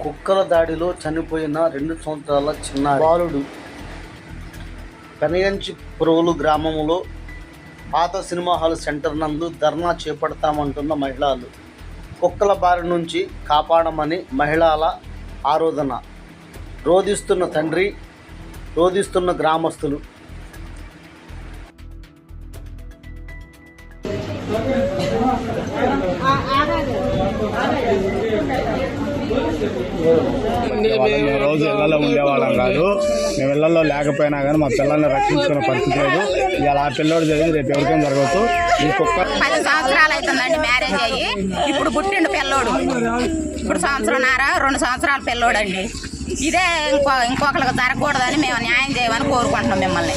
కుక్కల దాడిలో చనిపోయిన 2 సంవత్సరాల చిన్న బాలుడు. పెనగంచి పురుగులు గ్రామంలో పాత సినిమా హాల్ సెంటర్ నందు ధర్నా చేపడతామంటున్న మహిళలు. కుక్కల బారి నుంచి కాపాడమని మహిళల ఆరోధన. రోధిస్తున్న తండ్రి, రోధిస్తున్న గ్రామస్తులు. మేము రోజు ఇళ్లలో ఉండేవాళ్ళం కాదు. మేము ఇళ్లలో లేకపోయినా కానీ మా పిల్లల్ని రక్షించుకునే పరిస్థితి లేదు. ఇలా ఆ పిల్లోడు జరిగింది, రేపు ఎవరికేం జరగవచ్చు. ఈ కుక్క 10 సంవత్సరాలు అవుతుందండి మ్యారేజ్ అయ్యి. ఇప్పుడు పుట్టిండు పిల్లోడు. ఇప్పుడు 2 సంవత్సరాల పిల్లోడు అండి. ఇదే ఇంకొకరికి జరగకూడదని మేము న్యాయం చేయమని కోరుకుంటున్నాం మిమ్మల్ని.